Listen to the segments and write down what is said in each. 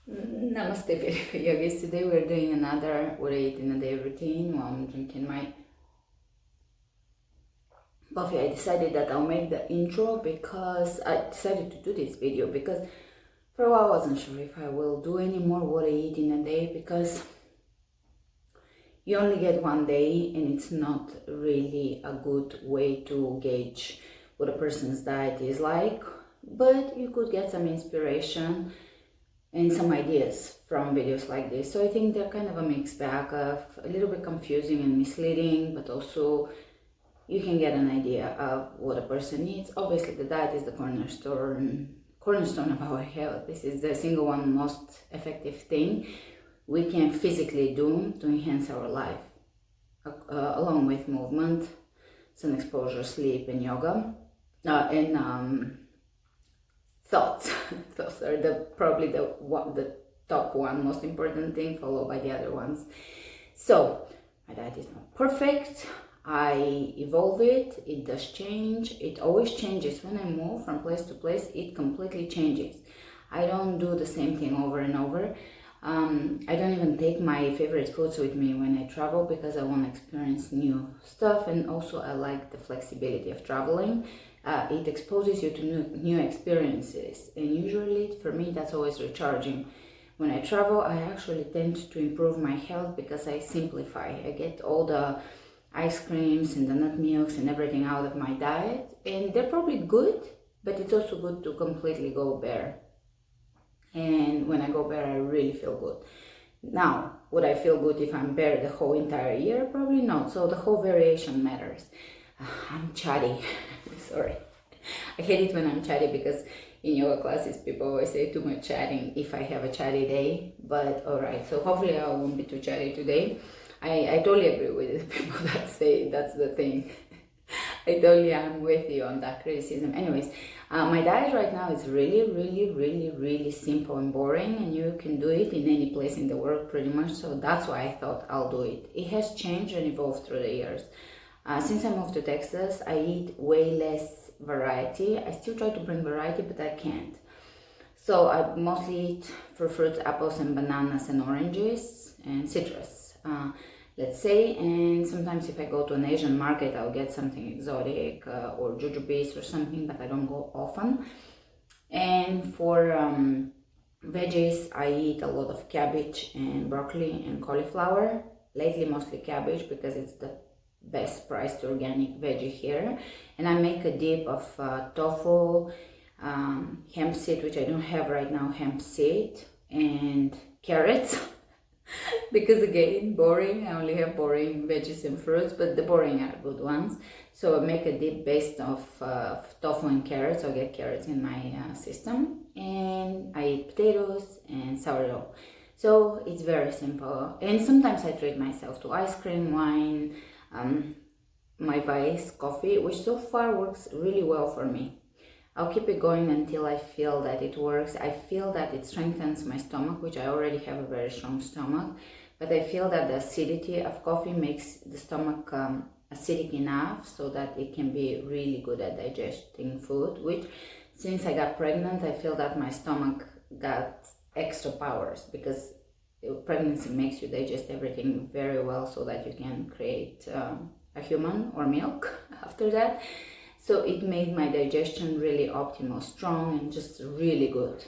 Namaste, beautiful yogis. Today we're doing another what I eat in a day routine while I'm drinking my coffee. I decided that I'll make the intro because I decided to do this video because for a while I wasn't sure if I will do any more what I eat in a day, because you only get one day and it's not really a good way to gauge what a person's diet is like, but you could get some inspiration and some ideas from videos like this. So I think they're kind of a mixed bag of a little bit confusing and misleading, but also you can get an idea of what a person needs. Obviously the diet is the cornerstone of our health. This is the single one most effective thing we can physically do to enhance our life, along with movement, sun exposure, sleep, and yoga, and thoughts. Thoughts are probably the top one most important thing, followed by the other ones. So my diet is not perfect. I evolve it. It does change. It always changes. When I move from place to place, it completely changes. I don't do the same thing over and over. I don't even take my favorite foods with me when I travel because I want to experience new stuff, and also I like the flexibility of traveling. It exposes you to new experiences, and usually for me that's always recharging. When I travel, I actually tend to improve my health because I simplify. I get all the ice creams and the nut milks and everything out of my diet, and they're probably good, but it's also good to completely go bare. And when I go bare, I really feel good. Now, would I feel good if I'm bare the whole entire year? Probably not. So the whole variation matters. I'm chatty. Sorry. I hate it when I'm chatty because in yoga classes people always say too much chatting if I have a chatty day. But alright, so hopefully I won't be too chatty today. I totally agree with the people that say that's the thing. I totally am with you on that criticism. Anyways, my diet right now is really simple and boring, and you can do it in any place in the world pretty much. So that's why I thought I'll do it. It has changed and evolved through the years. Since I moved to Texas, I eat way less variety. I still try to bring variety, but I can't. So I mostly eat fruits, apples and bananas and oranges and citrus. Let's say, and sometimes if I go to an Asian market, I'll get something exotic or jujubes or something, but I don't go often. And for veggies, I eat a lot of cabbage and broccoli and cauliflower. Lately, mostly cabbage because it's the best priced organic veggie here. And I make a dip of tofu, hemp seed, which I don't have right now, hemp seed, and carrots. Because again, boring. I only have boring veggies and fruits, but the boring are good ones. So I make a dip based off tofu and carrots. I'll get carrots in my system, and I eat potatoes and sourdough. So it's very simple. And sometimes I treat myself to ice cream, wine, my vice, coffee, which so far works really well for me. I'll keep it going until I feel that it works. I feel that it strengthens my stomach, which I already have a very strong stomach, but I feel that the acidity of coffee makes the stomach acidic enough so that it can be really good at digesting food, which since I got pregnant, I feel that my stomach got extra powers because pregnancy makes you digest everything very well so that you can create a human or milk after that. So it made my digestion really optimal, strong, and just really good.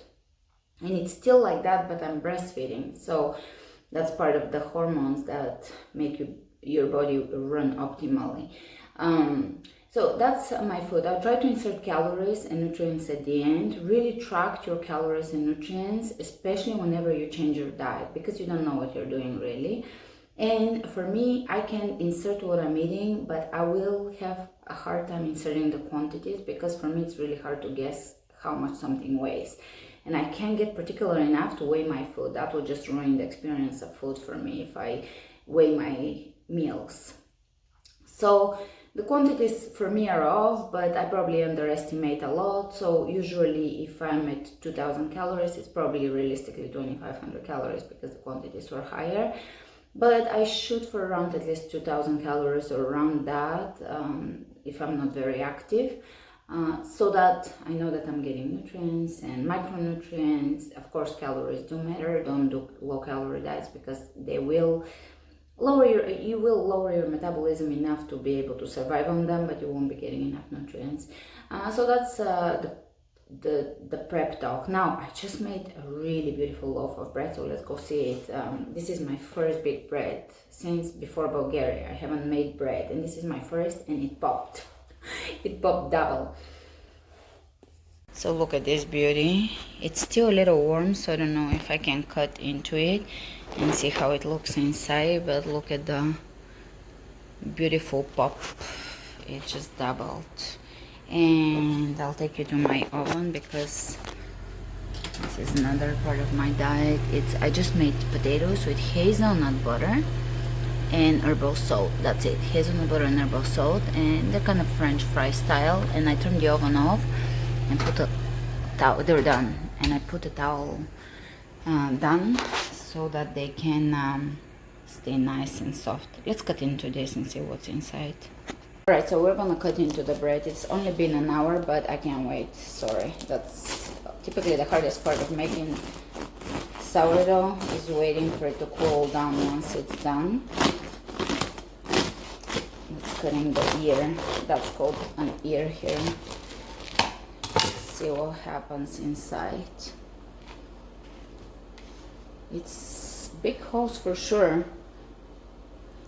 And it's still like that, but I'm breastfeeding. So that's part of the hormones that make your body run optimally. So that's my food. I'll try to insert calories and nutrients at the end. Really track your calories and nutrients, especially whenever you change your diet, because you don't know what you're doing really. And for me, I can insert what I'm eating, but I will have a hard time inserting the quantities because for me it's really hard to guess how much something weighs. And I can't get particular enough to weigh my food. That will just ruin the experience of food for me if I weigh my meals. So the quantities for me are off, but I probably underestimate a lot. So usually if I'm at 2000 calories, it's probably realistically 2500 calories because the quantities were higher. But I shoot for around at least 2000 calories or around that if I'm not very active. so that I know that I'm getting nutrients and micronutrients. Of course, calories do matter. Don't do low calorie diets because they will lower your metabolism enough to be able to survive on them, but you won't be getting enough nutrients. So that's the prep talk. Now I just made a really beautiful loaf of bread, so let's go see it. This is my first big bread since before Bulgaria. I haven't made bread, and this is my first, and it popped. It popped double. So look at this beauty. It's still a little warm, so I don't know if I can cut into it and see how it looks inside, but look at the beautiful pop. It just doubled. And I'll take you to my oven because this is another part of my diet. I just made potatoes with hazelnut butter and herbal salt. That's it, hazelnut butter and herbal salt, and they're kind of French fry style. And I turned the oven off and put a towel. They're done, and I put a towel down so that they can stay nice and soft. Let's cut into this and see what's inside. Alright, so we're gonna cut into the bread. It's only been an hour, but I can't wait. Sorry, that's typically the hardest part of making sourdough, is waiting for it to cool down once it's done. It's cutting the ear. That's called an ear here. Let's see what happens inside. It's big holes for sure.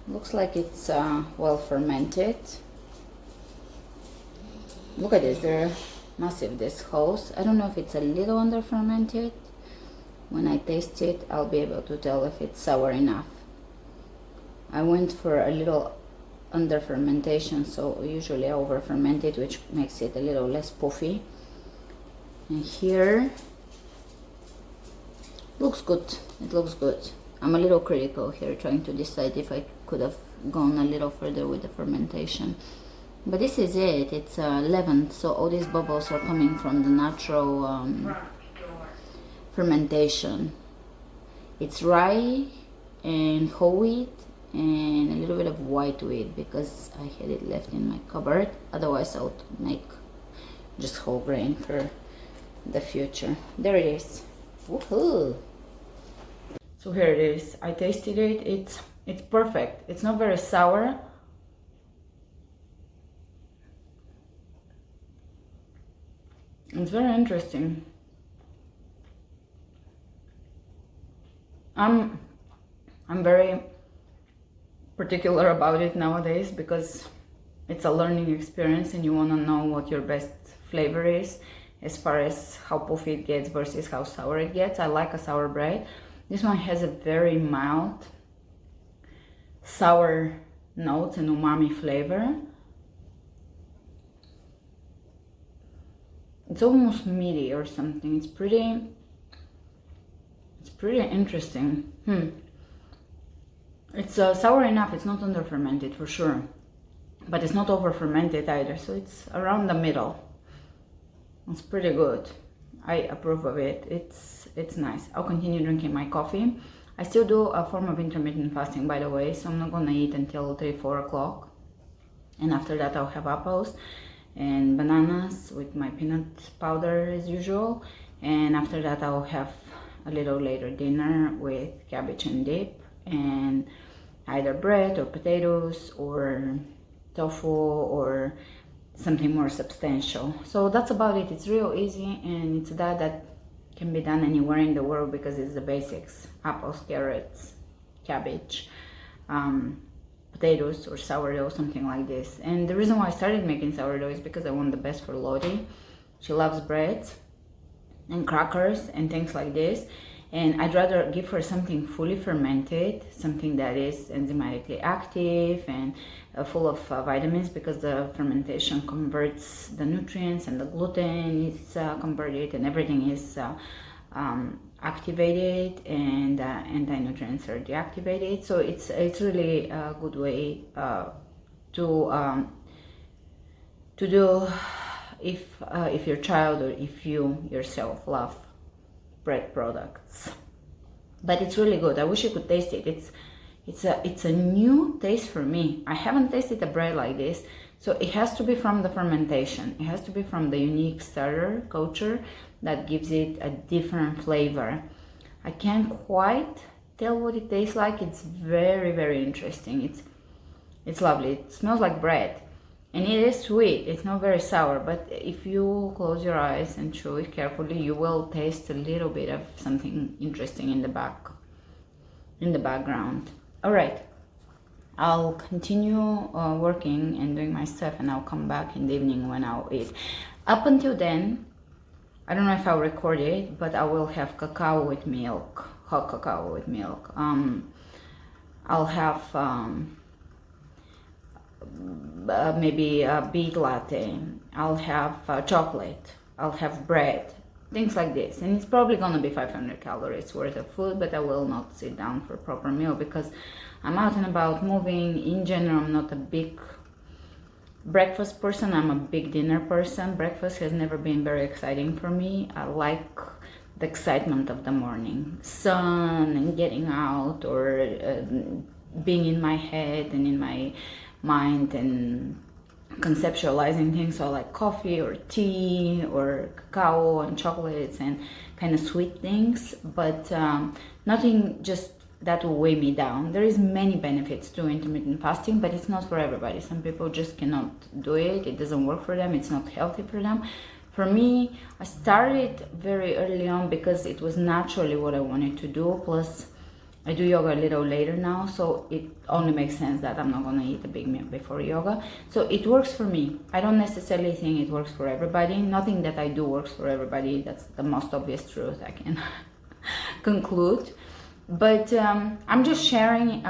Looks like it's well fermented. Look at this, they're massive, these holes. I don't know if it's a little under fermented. When I taste it, I'll be able to tell if it's sour enough. I went for a little under fermentation, so usually I over ferment it, which makes it a little less puffy. And here, looks good, it looks good. I'm a little critical here, trying to decide if I could have gone a little further with the fermentation. But this is it, it's leavened, so all these bubbles are coming from the natural fermentation. It's rye and whole wheat and a little bit of white wheat because I had it left in my cupboard. Otherwise I would make just whole grain for the future. There it is. Woohoo! So here it is. I tasted it. It's perfect. It's not very sour. It's very interesting. I'm very particular about it nowadays because it's a learning experience and you want to know what your best flavor is as far as how puffy it gets versus how sour it gets. I like a sour bread. This one has a very mild sour notes and umami flavor. It's almost meaty or something. It's pretty interesting. It's sour enough. It's not under fermented for sure, but it's not over fermented either, so it's around the middle. It's pretty good. I approve of it. It's nice. I'll continue drinking my coffee. I still do a form of intermittent fasting, by the way, so I'm not gonna eat until 3-4 o'clock, and after that I'll have apples and bananas with my peanut powder as usual, and after that I'll have a little later dinner with cabbage and dip and either bread or potatoes or tofu or something more substantial. So that's about it. It's real easy, and it's that can be done anywhere in the world because it's the basics: apples, carrots, cabbage, potatoes or sourdough, something like this. And the reason why I started making sourdough is because I want the best for Lottie. She loves bread and crackers and things like this, and I'd rather give her something fully fermented, something that is enzymatically active and full of vitamins, because the fermentation converts the nutrients and the gluten is converted and everything is activated, and anti-nutrients are deactivated. So it's really a good way to do if your child or if you yourself love bread products. But it's really good. I wish you could taste it. It's a new taste for me. I haven't tasted a bread like this So it has to be from the fermentation. It has to be from the unique starter culture that gives it a different flavor. I can't quite tell what it tastes like. It's very, very interesting. It's lovely. It smells like bread. And it is sweet. It's not very sour, but if you close your eyes and chew it carefully, you will taste a little bit of something interesting in the background. All right. I'll continue working and doing my stuff, and I'll come back in the evening when I'll eat. Up until then, I don't know if I'll record it, but I will have cacao with milk, hot cacao with milk. I'll have maybe a beet latte. I'll have chocolate. I'll have bread. Things like this. And it's probably gonna be 500 calories worth of food, but I will not sit down for a proper meal because I'm out and about moving. In general, I'm not a big breakfast person. I'm a big dinner person. Breakfast has never been very exciting for me. I like the excitement of the morning, sun and getting out, or being in my head and in my mind and conceptualizing things. So I like coffee or tea or cacao and chocolates and kind of sweet things, but nothing just that will weigh me down. There is many benefits to intermittent fasting, but it's not for everybody. Some people just cannot do it. It doesn't work for them. It's not healthy for them. For me, I started very early on because it was naturally what I wanted to do. Plus, I do yoga a little later now, so it only makes sense that I'm not gonna eat a big meal before yoga. So it works for me. I don't necessarily think it works for everybody. Nothing that I do works for everybody. That's the most obvious truth I can conclude. But I'm just sharing,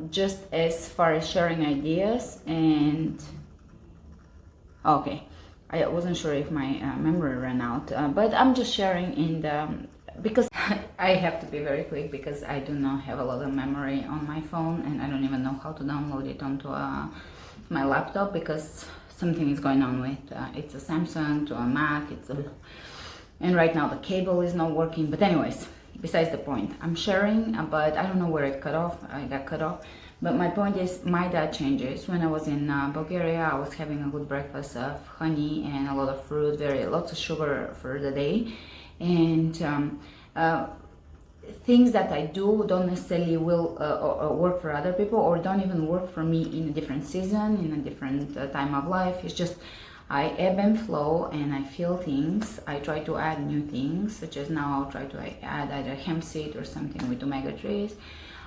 just as far as sharing ideas. And okay, I wasn't sure if my memory ran out, but I'm just sharing in the, because I have to be very quick because I do not have a lot of memory on my phone, and I don't even know how to download it onto my laptop because something is going on with it's a Samsung to a Mac. And right now the cable is not working. But anyways, besides the point, I'm sharing, but I don't know where it cut off. I got cut off. But my point is, my diet changes. When I was in Bulgaria, I was having a good breakfast of honey and a lot of fruit, lots of sugar for the day. And things that I do don't necessarily will work for other people, or don't even work for me in a different season, in a different time of life. It's just I ebb and flow, and I feel things. I try to add new things, such as now I'll try to add either hemp seed or something with omega-3s.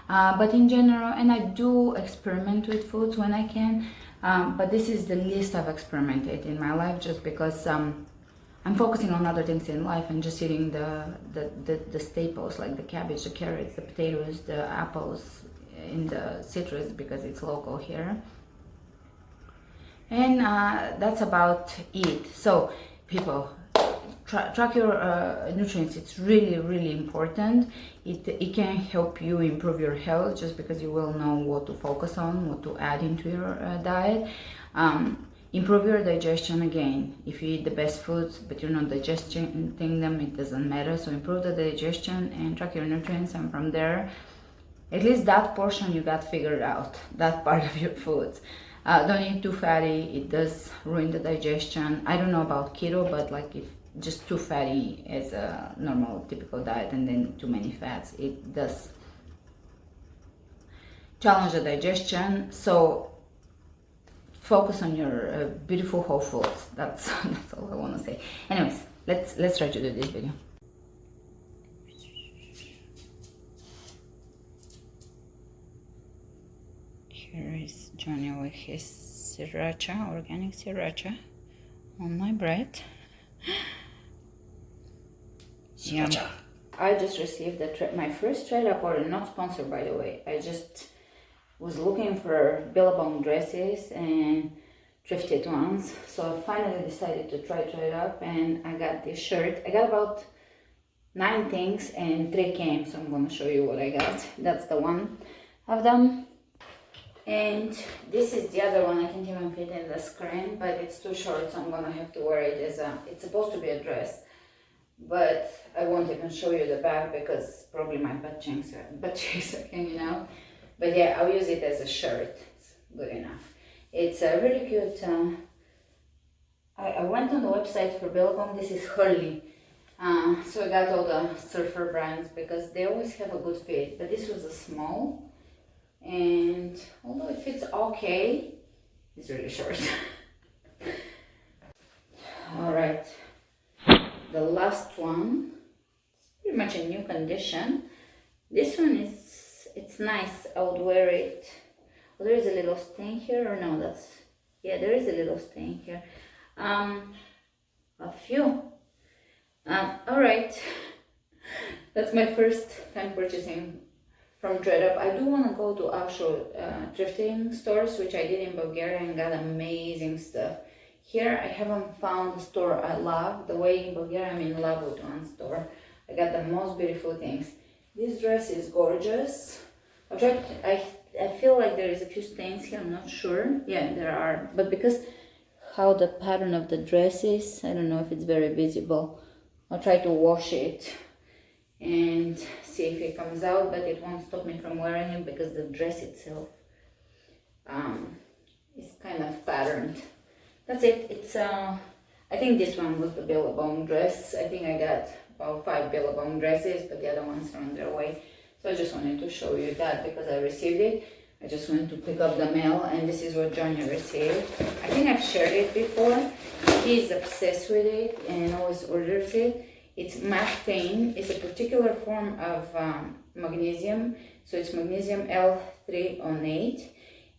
But in general, and I do experiment with foods when I can, but this is the least I've experimented in my life, just because I'm focusing on other things in life and just eating the staples like the cabbage, the carrots, the potatoes, the apples, and the citrus because it's local here. And that's about it. So people, track your nutrients. It's really, really important. It can help you improve your health just because you will know what to focus on, what to add into your diet. Improve your digestion again. If you eat the best foods but you're not digesting them, it doesn't matter. So improve the digestion and track your nutrients, and from there, at least that portion you got figured out, that part of your foods. Don't eat too fatty. It does ruin the digestion. I don't know about keto, but like if just too fatty as a normal typical diet and then too many fats, it does challenge the digestion. So focus on your beautiful whole foods. That's all I want to say. Anyways, let's try to do this video. Here is Johnny with his sriracha, organic sriracha, on my bread. Sriracha. Yeah. I just received my first trade up order, not sponsored by the way. I just was looking for Billabong dresses and thrifted ones, so I finally decided to try trade up, and I got this shirt. I got about 9 things and 3 came, so I'm gonna show you what I got. That's the one of them. And this is the other one. I can't even fit in the screen, but it's too short, so I'm gonna have to wear it as it's supposed to be a dress, but I won't even show you the back because probably my butt cheeks are hanging out. But yeah, I'll use it as a shirt. It's good enough. It's a really cute. I went on the website for Billabong. This is Hurley. So I got all the surfer brands because they always have a good fit. But this was a small, and although it fits okay, it's really short. Alright, the last one, it's pretty much in new condition. This one it's nice. I would wear it. Well, there is a little stain here, or no, that's, yeah, there is a little stain here. A few. Alright, that's my first time purchasing from ThredUp. I do want to go to actual thrifting stores, which I did in Bulgaria and got amazing stuff. Here I haven't found a store I love. The way in Bulgaria I'm in love with one store. I got the most beautiful things. This dress is gorgeous. I feel like there is a few stains here, I'm not sure. Yeah, there are, but because how the pattern of the dress is, I don't know if it's very visible. I'll try to wash it and see if it comes out, but it won't stop me from wearing it because the dress itself is kind of patterned. That's it. It's I think this one was the Billabong dress. I think I got about 5 Billabong dresses, but the other ones are on their way. So I just wanted to show you that because I received it. I just went to pick up the mail, and this is what Johnny received. I think I've shared it before. He's obsessed with it and always orders it. It's mactane. It's a particular form of magnesium. So it's magnesium L3-onate,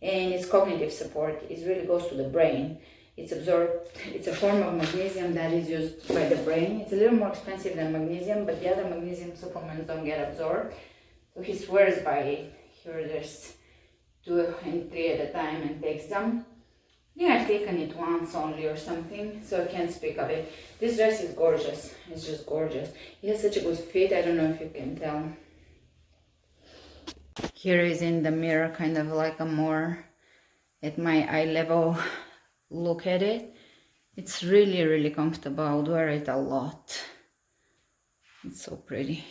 and it's cognitive support. It really goes to the brain. It's absorbed. It's a form of magnesium that is used by the brain. It's a little more expensive than magnesium, but the other magnesium supplements don't get absorbed. So he swears by it. He orders 2 and 3 at a time and takes them. I think I've taken it once only or something, so I can't speak of it. This dress is gorgeous. It's just gorgeous. It has such a good fit. I don't know if you can tell. Here is in the mirror, kind of like a more at my eye level look at it. It's really, really comfortable. I would wear it a lot. It's so pretty.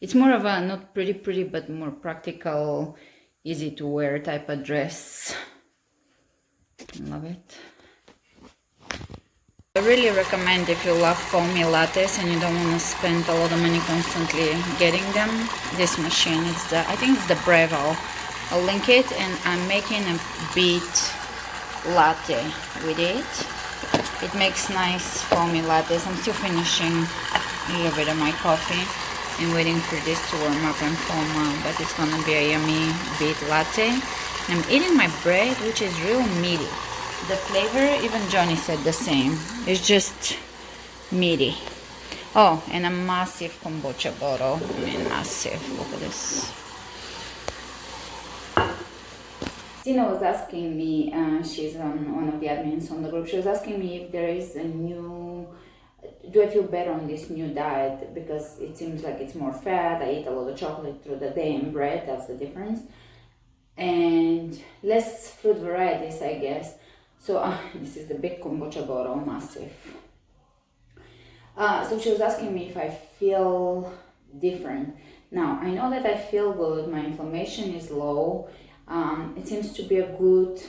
It's more of a not pretty, but more practical, easy to wear type of dress. I love it. I really recommend if you love foamy lattes and you don't want to spend a lot of money constantly getting them, this machine. It's the, I think it's the Breville. I'll link it, and I'm making a beet latte with it. It makes nice foamy lattes. I'm still finishing a little bit of my coffee and waiting for this to warm up and foam, but it's gonna be a yummy beet latte. And I'm eating my bread, which is real meaty. The flavor, even Johnny said the same. It's just meaty. Oh, and a massive kombucha bottle. I mean, massive. Look at this. Tina was asking me, she's one of the admins on the group, she was asking me if there is a new, do I feel better on this new diet, because it seems like it's more fat, I eat a lot of chocolate through the day and bread, that's the difference, and less fruit varieties, I guess. So this is the big kombucha bottle, massive. So she was asking me if I feel different. Now, I know that I feel good, my inflammation is low. It seems to be a good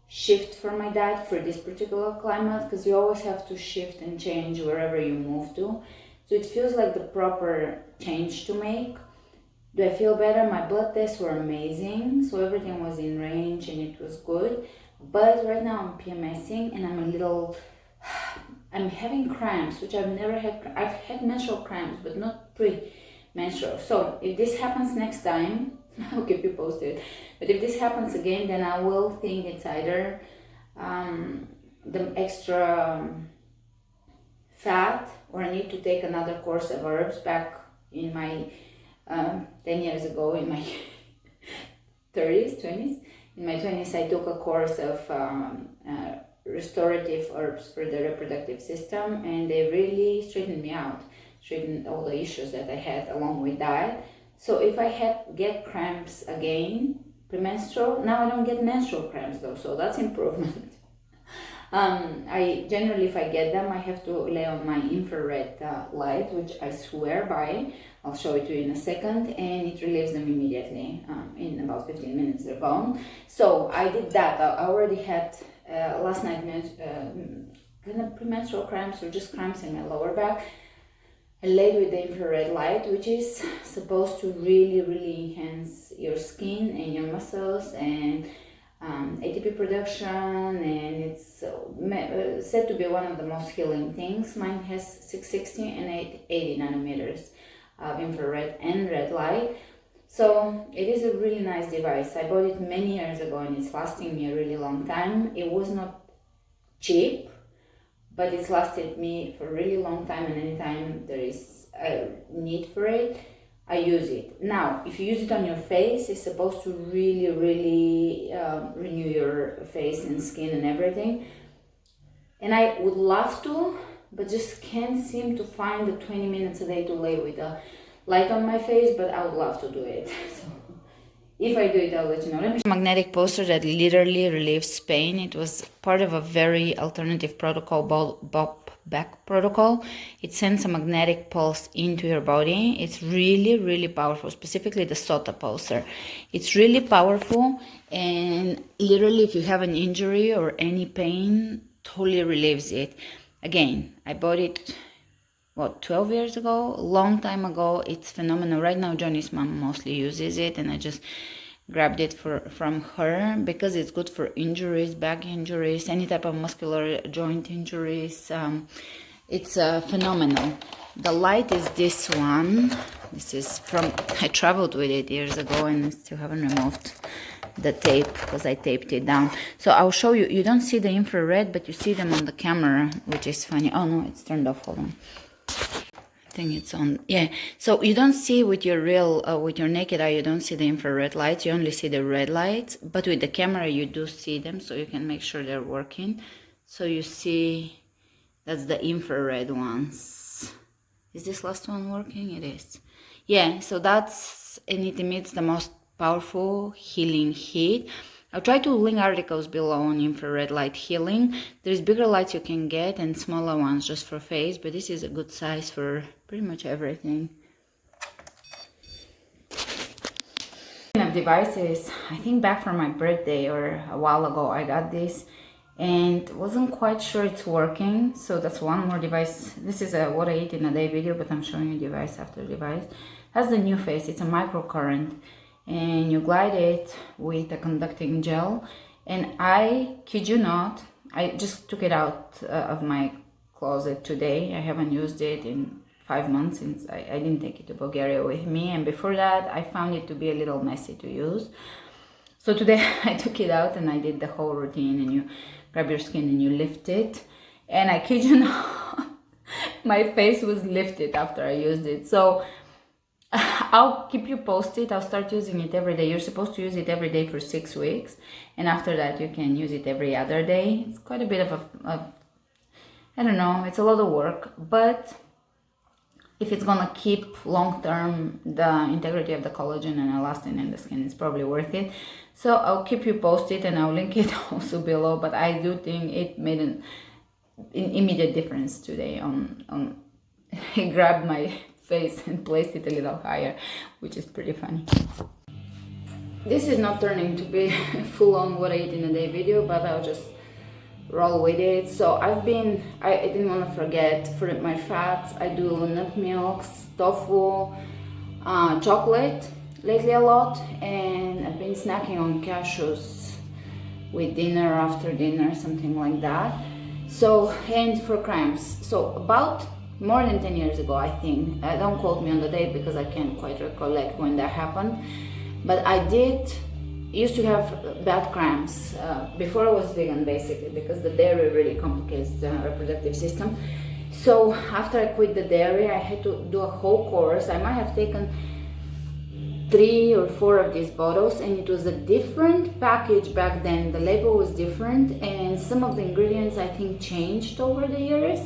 shift for my diet for this particular climate, because you always have to shift and change wherever you move to. So it feels like the proper change to make. Do I feel better? My blood tests were amazing, so everything was in range and it was good. But right now I'm PMSing and I'm having cramps, which I've never had. I've had menstrual cramps, but not pre-menstrual. So if this happens next time, I'll keep you posted. But if this happens again, then I will think it's either the extra fat, or I need to take another course of herbs. Back in my 10 years ago, in my 20s, in my 20s, I took a course of restorative herbs for the reproductive system, and they really straightened me out, straightened all the issues that I had along with diet. So if I get cramps again, premenstrual, now I don't get menstrual cramps though, so that's improvement. I generally, if I get them, I have to lay on my infrared light, which I swear by. I'll show it to you in a second, and it relieves them immediately. In about 15 minutes they're gone. So I did that. I already had last night kind of premenstrual cramps, or just cramps in my lower back. I laid with the infrared light, which is supposed to really enhance your skin and your muscles and ATP production, and it's said to be one of the most healing things. Mine has 660 and 880 nanometers of infrared and red light, so it is a really nice device. I bought it many years ago and it's lasting me a really long time. It was not cheap, but it's lasted me for a really long time, and anytime there is a need for it, I use it. Now, if you use it on your face, it's supposed to really renew your face and skin and everything. And I would love to, but just can't seem to find the 20 minutes a day to lay with a light on my face, but I would love to do it. So if I do it, I'll let you know. Magnetic pulser that literally relieves pain. It was part of a very alternative protocol, Bob back protocol. It sends a magnetic pulse into your body. It's really powerful, specifically the SOTA pulsar. It's really powerful, and literally if you have an injury or any pain, totally relieves it. Again, I bought it 12 years ago, a long time ago. It's phenomenal. Right now Johnny's mom mostly uses it, and I just grabbed it from her because it's good for injuries, back injuries, any type of muscular joint injuries. It's phenomenal. The light is this one. This is from, I traveled with it years ago and I still haven't removed the tape because I taped it down. So I'll show you. You don't see the infrared, but you see them on the camera, which is funny. Oh no, it's turned off. Hold on. I think it's on. Yeah, so you don't see with your with your naked eye, you don't see the infrared lights, you only see the red lights, but with the camera you do see them, so you can make sure they're working. So you see, that's the infrared ones. Is this last one working? It is. Yeah, so that's, and it emits the most powerful healing heat. I'll try to link articles below on infrared light healing. There's bigger lights you can get and smaller ones just for face, but this is a good size for pretty much everything. Of devices, I think back from my birthday or a while ago I got this and wasn't quite sure it's working, so that's one more device. This is a what I eat in a day video, but I'm showing you device after device. It has the new face. It's a microcurrent, and you glide it with a conducting gel, and I kid you not, I just took it out of my closet today. I haven't used it in 5 months since I didn't take it to Bulgaria with me, and before that I found it to be a little messy to use. So today I took it out and I did the whole routine, and you grab your skin and you lift it, and I kid you not, my face was lifted after I used it. So I'll keep you posted. I'll start using it every day. You're supposed to use it every day for 6 weeks, and after that you can use it every other day. It's quite a bit of I don't know, it's a lot of work, but if it's gonna keep long term the integrity of the collagen and elastin in the skin, it's probably worth it. So I'll keep you posted and I'll link it also below, but I do think it made an immediate difference today on I grabbed my face and placed it a little higher, which is pretty funny. This is not turning to be full-on what I eat in a day video, but I'll just roll with it. So I didn't want to forget, for my fats I do nut milks, tofu, chocolate lately a lot, and I've been snacking on cashews with dinner, after dinner, something like that. So, and for cramps, so about more than 10 years ago, I think, don't quote me on the date because I can't quite recollect when that happened, but I used to have bad cramps before I was vegan, basically, because the dairy really complicates the reproductive system. So after I quit the dairy, I had to do a whole course. I might have taken 3 or 4 of these bottles, and it was a different package back then. The label was different, and some of the ingredients I think changed over the years.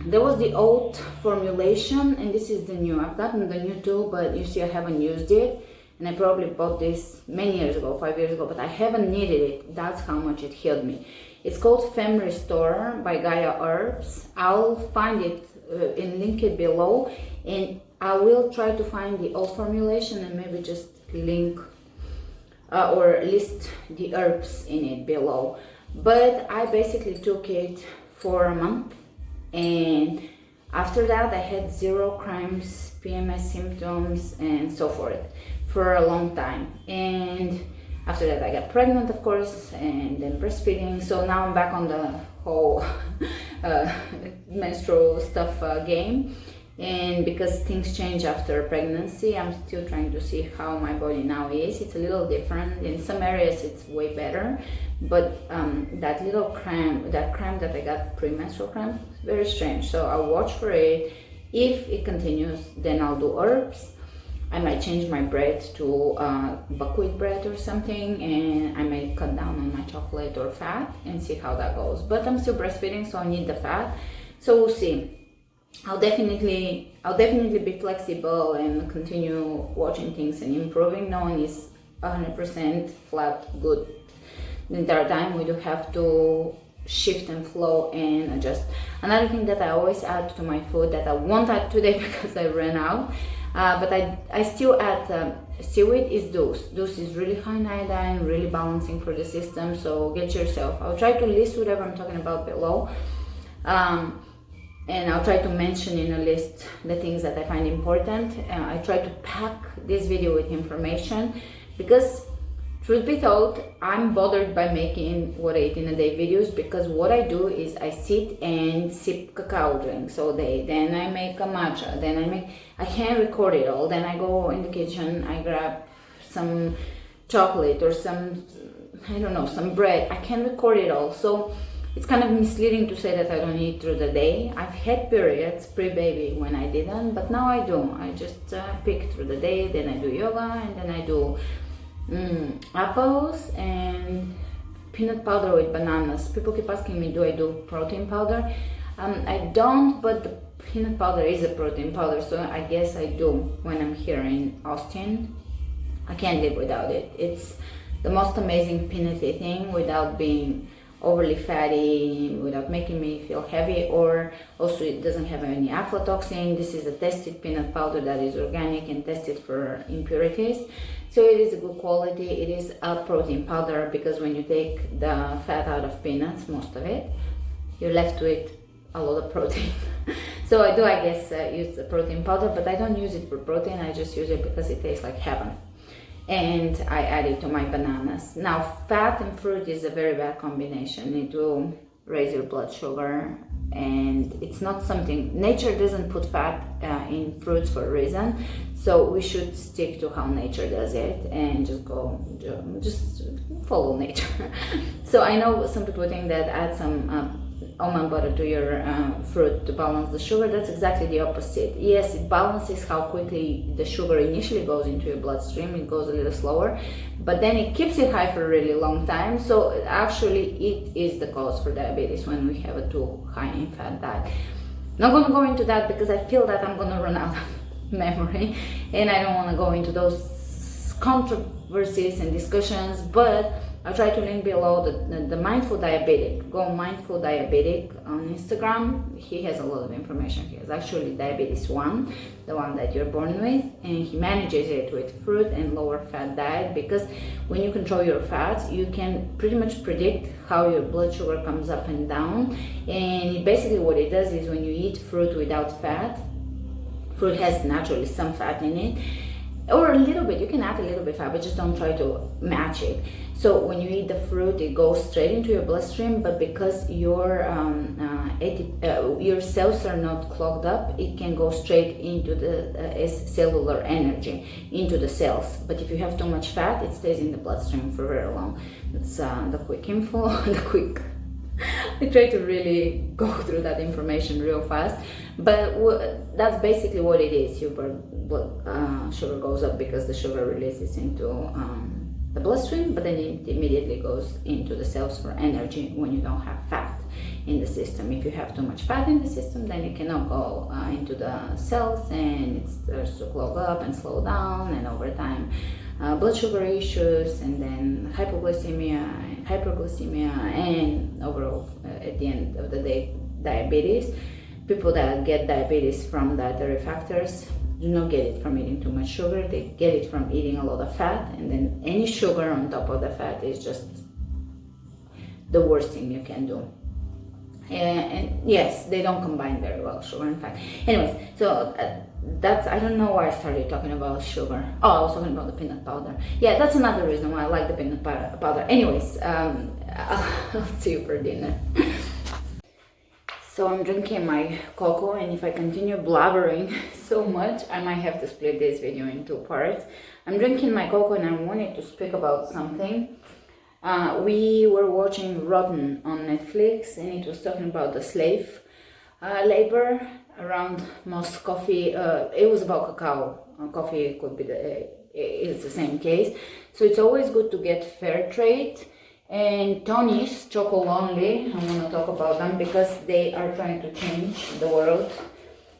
There was the old formulation, and this is the new. I've gotten the new too, but you see I haven't used it, and I probably bought this many years ago, 5 years ago, but I haven't needed it. That's how much it healed me. It's called Fem Restore by Gaia Herbs. I'll find it and link it below, and I will try to find the old formulation and maybe just link or list the herbs in it below. But I basically took it for a month, and after that I had 0 cramps, PMS symptoms and so forth for a long time. And after that I got pregnant, of course, and then breastfeeding. So now I'm back on the whole menstrual stuff game. And because things change after pregnancy, I'm still trying to see how my body now is. It's a little different. In some areas it's way better, but that little cramp, that I got, premenstrual cramp, very strange. So I'll watch for it. If it continues, then I'll do herbs. I might change my bread to buckwheat bread or something, and I may cut down on my chocolate or fat and see how that goes. But I'm still breastfeeding, so I need the fat. So we'll see. I'll definitely be flexible and continue watching things and improving. No one is 100% flat good the entire time. We do have to shift and flow and adjust. Another thing that I always add to my food that I won't add today because I ran out, but I still add seaweed, is deuce. Deuce is really high in iodine, really balancing for the system, so get yourself. I'll try to list whatever I'm talking about below. And I'll try to mention in a list the things that I find important. I try to pack this video with information because, truth be told, I'm bothered by making what I eat in a day videos, because what I do is I sit and sip cacao drinks all day, then I make a matcha, then I can't record it all, then I go in the kitchen, I grab some chocolate or some, I don't know, some bread. I can't record it all, so it's kind of misleading to say that I don't eat through the day. I've had periods pre-baby when I didn't, but now I do. I just pick through the day, then I do yoga, and then I do apples and peanut powder with bananas. People keep asking me, do I do protein powder? I don't, but the peanut powder is a protein powder, so I guess I do when I'm here in Austin. I can't live without it. It's the most amazing peanutty thing without being overly fatty, without making me feel heavy, or also it doesn't have any aflatoxin. This is a tested peanut powder that is organic and tested for impurities, so it is a good quality. It is a protein powder because when you take the fat out of peanuts, most of it, you're left with a lot of protein. So I do, I guess, use the protein powder, but I don't use it for protein. I just use it because it tastes like heaven, and I add it to my bananas. Now, fat and fruit is a very bad combination. It will raise your blood sugar, and it's not something, nature doesn't put fat in fruits for a reason, so we should stick to how nature does it and just follow nature. So I know some people think that add some almond butter to your fruit to balance the sugar. That's exactly the opposite. Yes, it balances how quickly the sugar initially goes into your bloodstream. It goes a little slower, but then it keeps it high for a really long time. So actually it is the cause for diabetes when we have a too high in fat diet. Not going to go into that because I feel that I'm going to run out of memory, and I don't want to go into those controversies and discussions, but I'll try to link below the Mindful Diabetic. Go Mindful Diabetic on Instagram. He has a lot of information. He has actually diabetes 1, the one that you're born with, and he manages it with fruit and lower fat diet, because when you control your fats, you can pretty much predict how your blood sugar comes up and down. And basically what it does is when you eat fruit without fat, fruit has naturally some fat in it, or a little bit, you can add a little bit fat, but just don't try to match it. So when you eat the fruit, it goes straight into your bloodstream, but because your cells are not clogged up, it can go straight into the as cellular energy into the cells. But if you have too much fat, it stays in the bloodstream for very long. That's the quick info, I try to really go through that information real fast, but that's basically what it is. Your blood sugar goes up because the sugar releases into the bloodstream, but then it immediately goes into the cells for energy when you don't have fat in the system. If you have too much fat in the system, then it cannot go into the cells, and it starts to clog up and slow down, and over time blood sugar issues, and then hypoglycemia and hyperglycemia, and overall at the end of the day, diabetes. People that get diabetes from dietary factors do not get it from eating too much sugar, they get it from eating a lot of fat, and then any sugar on top of the fat is just the worst thing you can do. And yes, they don't combine very well, sugar and fat. Anyways, so that's, I don't know why I started talking about sugar. Oh, I was talking about the peanut powder. Yeah, that's another reason why I like the peanut powder. Anyways, I'll see you for dinner. So I'm drinking my cocoa, and if I continue blabbering so much, I might have to split this video in 2 parts. I'm drinking my cocoa, and I wanted to speak about something. We were watching Rotten on Netflix, and it was talking about the slave labor around most coffee. It was about cacao. Coffee could be is the same case. So it's always good to get fair trade. And Tony's Choco Lonely, I'm going to talk about them because they are trying to change the world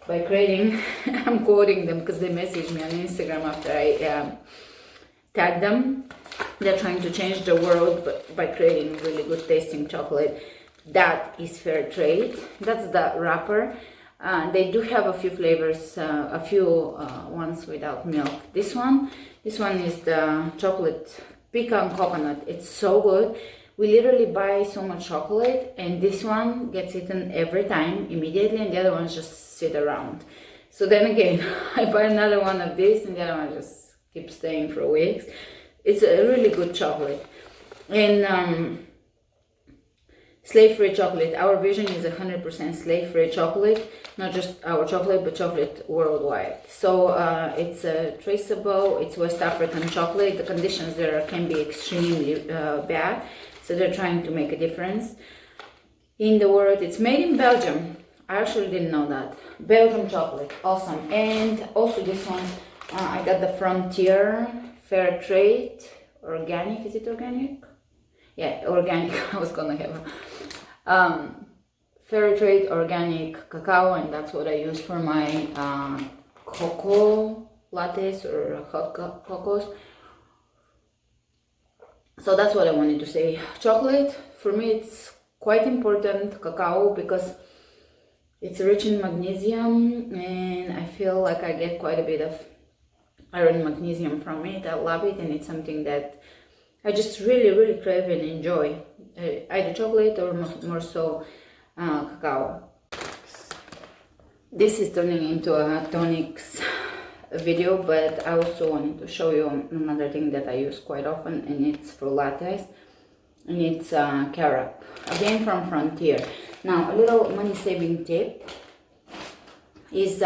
by creating, I'm quoting them because they messaged me on Instagram after I tagged them. They're trying to change the world by creating really good tasting chocolate that is fair trade. That's the wrapper. They do have a few flavors, a few ones without milk. This one is the chocolate pecan coconut. It's so good. We literally buy so much chocolate, and this one gets eaten every time immediately, and the other ones just sit around. So then again, I buy another one of this, and the other one just keeps staying for weeks. It's a really good chocolate. And slave-free chocolate. Our vision is 100% slave-free chocolate, not just our chocolate, but chocolate worldwide. So it's traceable, it's West African chocolate. The conditions there can be extremely bad, so they're trying to make a difference in the world. It's made in Belgium. I actually didn't know that. Belgium chocolate, awesome. And also this one, I got the Frontier Fair Trade Organic. Is it organic? Yeah, organic. I was gonna have fair trade organic cacao, and that's what I use for my cocoa lattes or hot cocos. So that's what I wanted to say. Chocolate, for me, it's quite important, cacao, because it's rich in magnesium, and I feel like I get quite a bit of iron magnesium from it. I love it, and it's something that I just really crave and enjoy, either chocolate or more so cacao. This is turning into a tonics video, but I also wanted to show you another thing that I use quite often, and it's for lattes, and it's carob, again from Frontier. Now, a little money saving tip is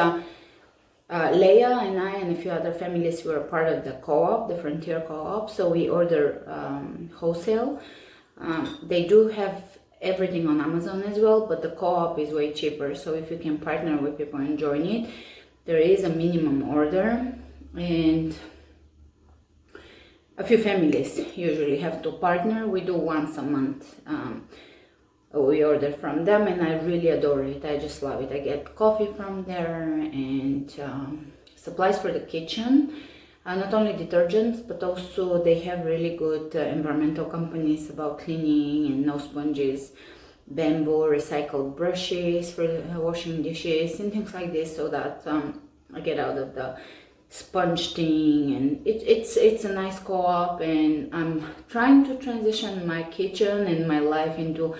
Leia and I and a few other families were part of the co-op, the Frontier co-op, so we order wholesale. They do have everything on Amazon as well, but the co-op is way cheaper, so if you can partner with people and join it, there is a minimum order, and a few families usually have to partner. We do once a month. We order from them, and I really adore it. I just love it. I get coffee from there, and supplies for the kitchen, not only detergents, but also they have really good environmental companies about cleaning, and no sponges, bamboo, recycled brushes for washing dishes and things like this, so that I get out of the sponge thing. And it's a nice co-op, and I'm trying to transition my kitchen and my life into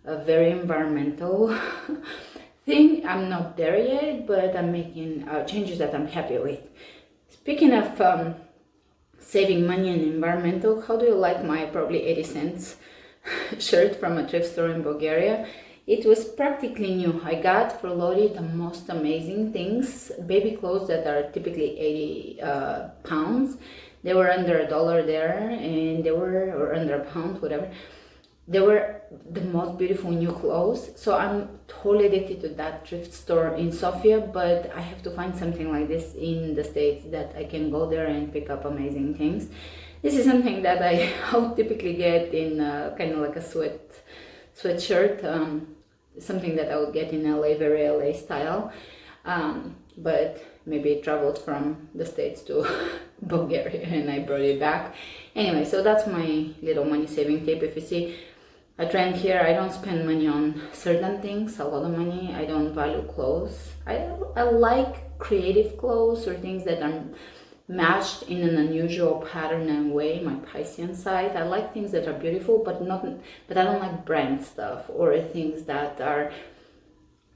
a very environmental thing. I'm not there yet, but I'm making changes that I'm happy with. Speaking of saving money and environmental, how do you like my probably 80 cents shirt from a thrift store in Bulgaria? It was practically new. I got for Lori the most amazing things, baby clothes that are typically 80 pounds. They were under $1 there, and they were, or under a pound, whatever. They were the most beautiful new clothes. So I'm totally addicted to that thrift store in Sofia, but I have to find something like this in the States that I can go there and pick up amazing things. This is something that I would typically get in kind of like a sweatshirt, something that I would get in LA, very LA style. But maybe it traveled from the States to Bulgaria and I brought it back. Anyway, so that's my little money saving tip. If you see a trend here, I don't spend money on certain things, a lot of money. I don't value clothes. I like creative clothes or things that are matched in an unusual pattern and way, my Piscean side. I like things that are beautiful, but I don't like brand stuff or things that are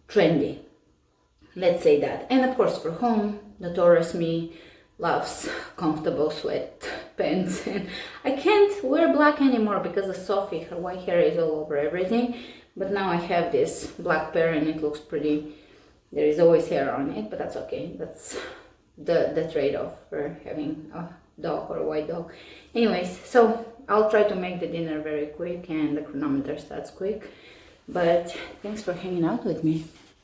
trendy. Let's say that. And of course, for home, the Taurus me loves comfortable sweatpants, and I can't wear black anymore because of Sophie. Her white hair is all over everything. But now I have this black pair and it looks pretty. There is always hair on it, but that's okay. That's the trade-off for having a dog or a white dog. Anyways, so I'll try to make the dinner very quick and the chronometer starts quick. But thanks for hanging out with me.